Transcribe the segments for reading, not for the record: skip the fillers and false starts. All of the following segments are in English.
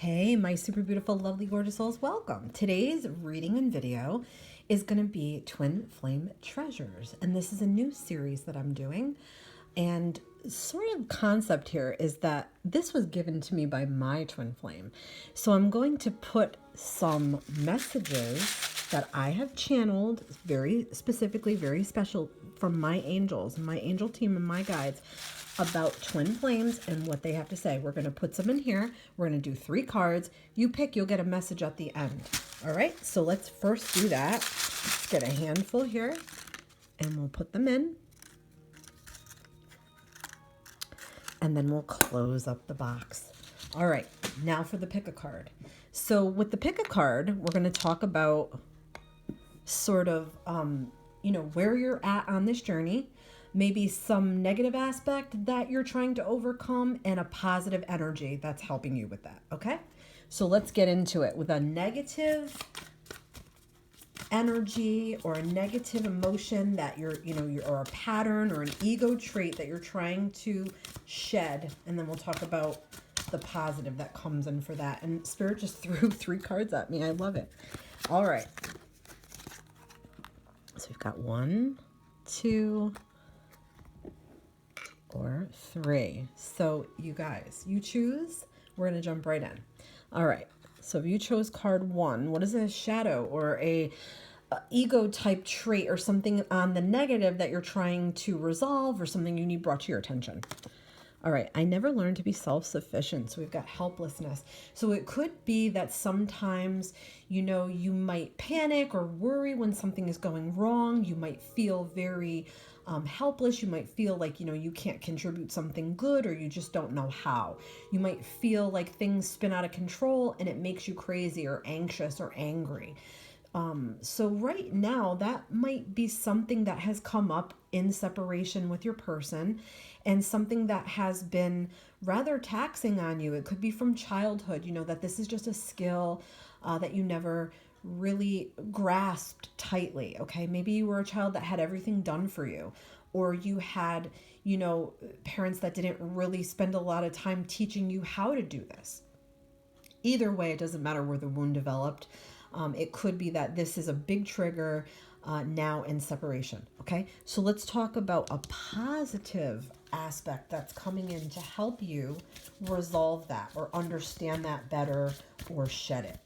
Hey, my super beautiful, lovely, gorgeous souls, welcome. Today's reading and video is going to be Twin Flame Treasures. And this is a new series that I'm doing. And sort of concept here is that this was given to me by my twin flame. So I'm going to put some messages that I have channeled very specifically, very special from my angels, my angel team and my guides about twin flames and what they have to say. We're going to put some in here. We're going to do 3 cards. You pick, you'll get a message at the end. All right, so let's first do that. Let's get a handful here and we'll put them in. And then we'll close up the box. All right, now for the pick a card. So with the pick a card, we're going to talk about sort of, where you're at on this journey, maybe some negative aspect that you're trying to overcome, and a positive energy that's helping you with that, okay? So let's get into it. With a negative energy or a negative emotion that you're or a pattern or an ego trait that you're trying to shed, and then we'll talk about the positive that comes in for that. And Spirit just threw 3 cards at me. I love it. All right. So we've got 1, 2, or 3. So you guys, you choose. We're going to jump right in. All right. So if you chose card 1, what is a shadow or a ego type trait or something on the negative that you're trying to resolve or something you need brought to your attention? All right, I never learned to be self-sufficient. So we've got helplessness. So it could be that sometimes, you might panic or worry when something is going wrong. You might feel very helpless. You might feel like, you can't contribute something good, or you just don't know how. You might feel like things spin out of control and it makes you crazy or anxious or angry. So right now, that might be something that has come up in separation with your person, and something that has been rather taxing on you. It could be from childhood, that this is just a skill that you never really grasped tightly, okay? Maybe you were a child that had everything done for you, or you had, parents that didn't really spend a lot of time teaching you how to do this. Either way, it doesn't matter where the wound developed. It could be that this is a big trigger now in separation. Okay, so let's talk about a positive aspect that's coming in to help you resolve that or understand that better or shed it.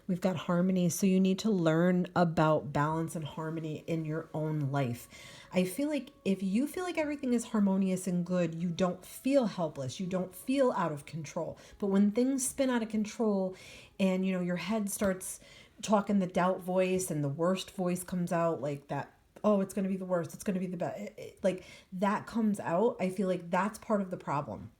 We've got harmony. So you need to learn about balance and harmony in your own life. I feel like if you feel like everything is harmonious and good, you don't feel helpless. You don't feel out of control. But when things spin out of control and, your head starts talking the doubt voice and the worst voice comes out, like that, oh, it's going to be the worst, it's going to be the best, like that comes out, I feel like that's part of the problem.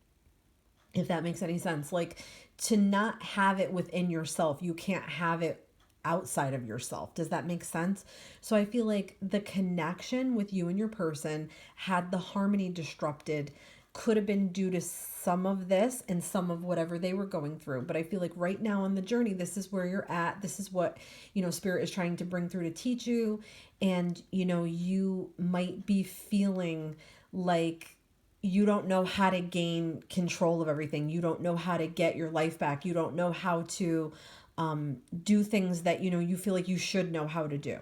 If that makes any sense. Like, to not have it within yourself, you can't have it outside of yourself. Does that make sense? So I feel like the connection with you and your person, had the harmony disrupted, could have been due to some of this and some of whatever they were going through. But I feel like right now on the journey, this is where you're at. This is what, Spirit is trying to bring through to teach you. And, you might be feeling like you don't know how to gain control of everything. You don't know how to get your life back. You don't know how to do things that, you feel like you should know how to do.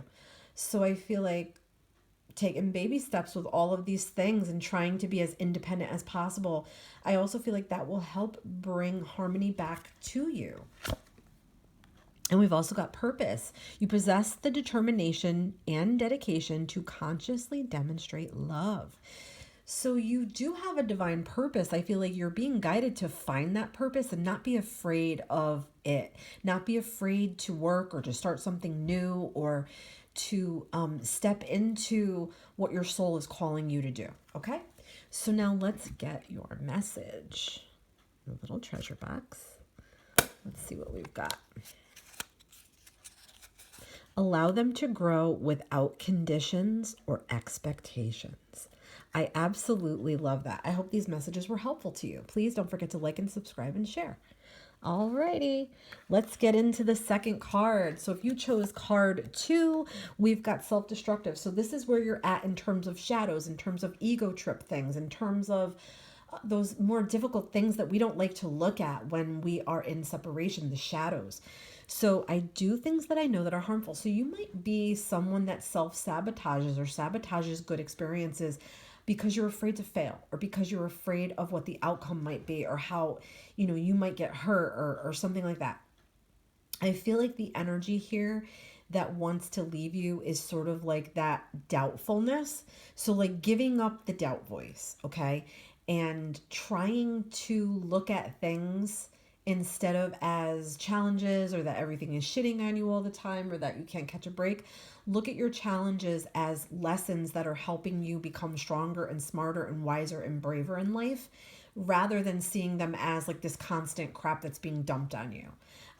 So I feel like taking baby steps with all of these things and trying to be as independent as possible, I also feel like that will help bring harmony back to you. And we've also got purpose. You possess the determination and dedication to consciously demonstrate love. So you do have a divine purpose. I feel like you're being guided to find that purpose and not be afraid of it. Not be afraid to work or to start something new or to step into what your soul is calling you to do. Okay? So now let's get your message. A little treasure box. Let's see what we've got. Allow them to grow without conditions or expectations. I absolutely love that. I hope these messages were helpful to you. Please don't forget to like and subscribe and share. Alrighty, let's get into the second card. So if you chose card 2, we've got self-destructive. So this is where you're at in terms of shadows, in terms of ego trip things, in terms of those more difficult things that we don't like to look at when we are in separation, the shadows. So I do things that I know that are harmful. So you might be someone that self-sabotages or sabotages good experiences because you're afraid to fail, or because you're afraid of what the outcome might be, or how, you might get hurt, or something like that. I feel like the energy here that wants to leave you is sort of like that doubtfulness. So, like giving up the doubt voice, okay? And trying to look at things instead of as challenges, or that everything is shitting on you all the time, or that you can't catch a break. Look at your challenges as lessons that are helping you become stronger and smarter and wiser and braver in life, rather than seeing them as like this constant crap that's being dumped on you.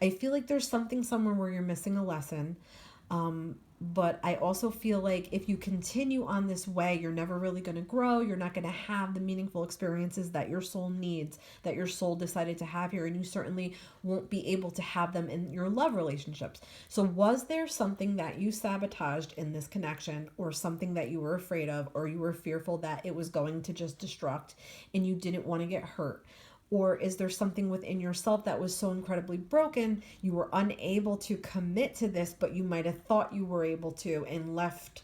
I feel like there's something somewhere where you're missing a lesson. But I also feel like if you continue on this way, you're never really going to grow. You're not going to have the meaningful experiences that your soul needs, that your soul decided to have here. And you certainly won't be able to have them in your love relationships. So was there something that you sabotaged in this connection, or something that you were afraid of, or you were fearful that it was going to just destruct and you didn't want to get hurt? Or is there something within yourself that was so incredibly broken, you were unable to commit to this, but you might have thought you were able to, and left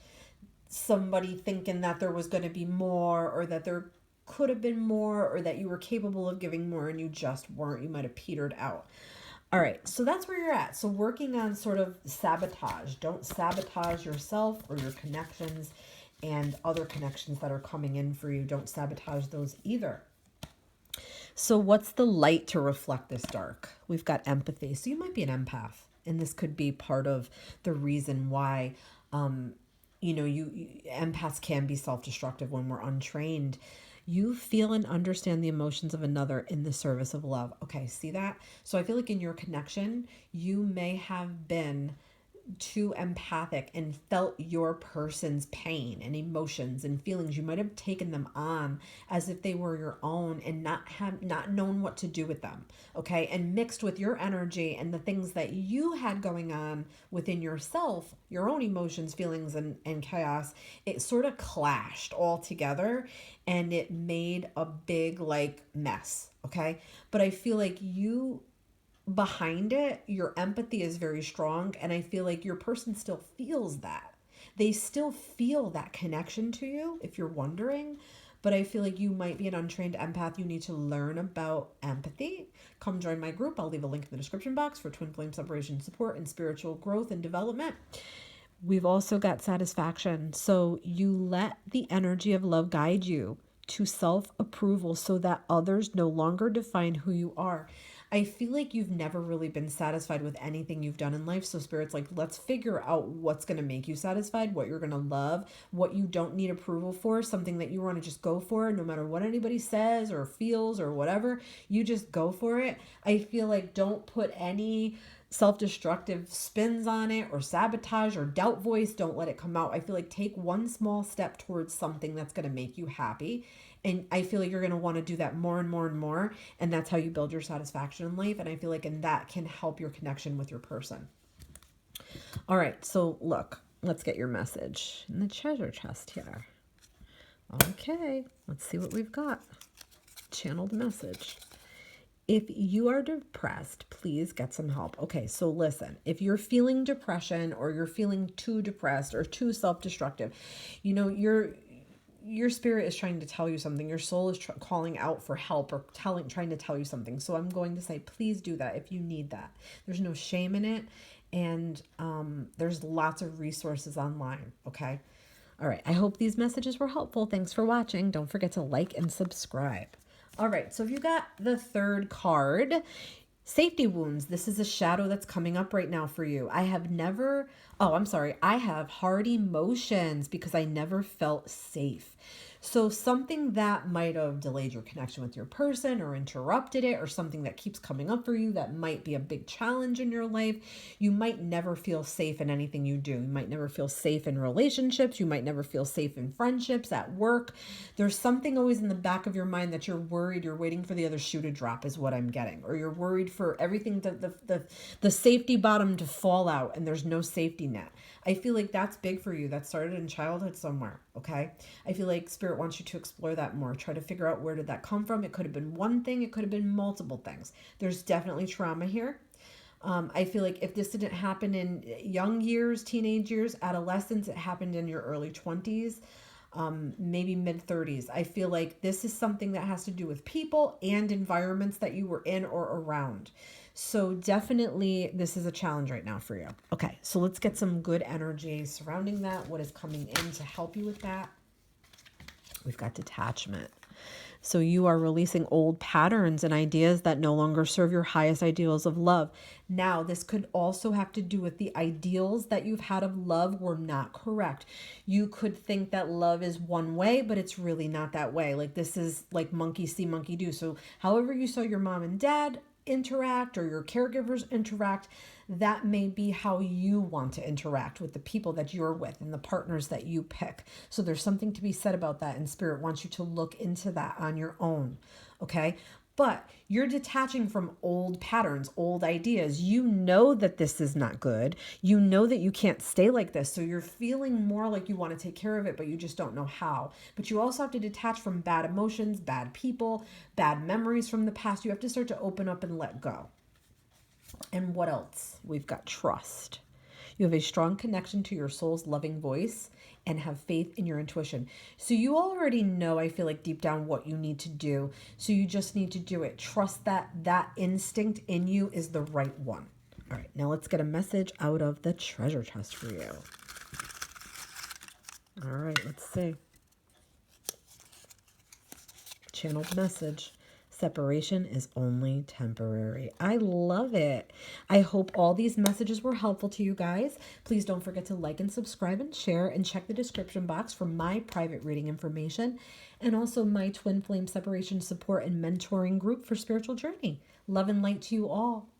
somebody thinking that there was going to be more, or that there could have been more, or that you were capable of giving more and you just weren't? You might have petered out. All right, so that's where you're at. So working on sort of sabotage. Don't sabotage yourself or your connections, and other connections that are coming in for you. Don't sabotage those either. So what's the light to reflect this dark? We've got empathy. So you might be an empath, and this could be part of the reason why, empaths can be self-destructive when we're untrained. You feel and understand the emotions of another in the service of love. Okay, see that? So I feel like in your connection, you may have been too empathic and felt your person's pain and emotions and feelings. You might have taken them on as if they were your own, and not known what to do with them. Okay, and mixed with your energy and the things that you had going on within yourself, your own emotions, feelings, and chaos, it sort of clashed all together, and it made a big like mess. Okay, but I feel like you, behind it, your empathy is very strong, and I feel like your person still feels that. They still feel that connection to you, if you're wondering. But I feel like you might be an untrained empath. You need to learn about empathy. Come join my group. I'll leave a link in the description box for twin flame separation support and spiritual growth and development. We've also got satisfaction. So you let the energy of love guide you to self-approval, so that others no longer define who you are. I feel like you've never really been satisfied with anything you've done in life. So Spirit's like, let's figure out what's going to make you satisfied, what you're going to love, what you don't need approval for, something that you want to just go for no matter what anybody says or feels or whatever. You just go for it. I feel like don't put any self-destructive spins on it, or sabotage or doubt voice. Don't let it come out. I feel like take one small step towards something that's going to make you happy. And I feel like you're going to want to do that more and more and more. And that's how you build your satisfaction in life. And I feel like, and that can help your connection with your person. All right. So look, let's get your message in the treasure chest here. Okay. Let's see what we've got. Channeled message. If you are depressed, please get some help. Okay, so listen, if you're feeling depression, or you're feeling too depressed or too self-destructive, your spirit is trying to tell you something. Your soul is calling out for help, or trying to tell you something. So I'm going to say, please do that if you need that. There's no shame in it. And there's lots of resources online. Okay. All right. I hope these messages were helpful. Thanks for watching. Don't forget to like and subscribe. All right, so if you got the third card, safety wounds. This is a shadow that's coming up right now for you. I have hard emotions because I never felt safe. So something that might have delayed your connection with your person, or interrupted it, or something that keeps coming up for you that might be a big challenge in your life. You might never feel safe in anything you do. You might never feel safe in relationships. You might never feel safe in friendships, at work. There's something always in the back of your mind that you're worried, you're waiting for the other shoe to drop, is what I'm getting. Or you're worried for everything, the safety bottom to fall out, and there's no safety net. I feel like that's big for you. That started in childhood somewhere, okay? I feel like Spirit Spirit wants you to explore that more. Try to figure out, where did that come from? It could have been one thing. It could have been multiple things. There's definitely trauma here. I feel like if this didn't happen in young years, teenage years, adolescence, it happened in your early 20s, maybe mid 30s. I feel like this is something that has to do with people and environments that you were in or around. So definitely this is a challenge right now for you. Okay, so let's get some good energy surrounding that. What is coming in to help you with that? We've got detachment. So you are releasing old patterns and ideas that no longer serve your highest ideals of love. Now, this could also have to do with the ideals that you've had of love were not correct. You could think that love is one way, but it's really not that way. Like, this is like monkey see, monkey do. So however you saw your mom and dad interact or your caregivers interact, that may be how you want to interact with the people that you're with and the partners that you pick. So there's something to be said about that, and Spirit wants you to look into that on your own. Okay. But you're detaching from old patterns, old ideas. You know that this is not good. You know that you can't stay like this. So you're feeling more like you want to take care of it, but you just don't know how. But you also have to detach from bad emotions, bad people, bad memories from the past. You have to start to open up and let go. And what else? We've got trust. You have a strong connection to your soul's loving voice and have faith in your intuition. So you already know, I feel like deep down, what you need to do. So you just need to do it. Trust that that instinct in you is the right one. All right, now let's get a message out of the treasure chest for you. All right, let's see. Channeled message. Separation is only temporary. I love it. I hope all these messages were helpful to you guys. Please don't forget to like and subscribe and share, and check the description box for my private reading information and also my twin flame separation support and mentoring group for spiritual journey. Love and light to you all.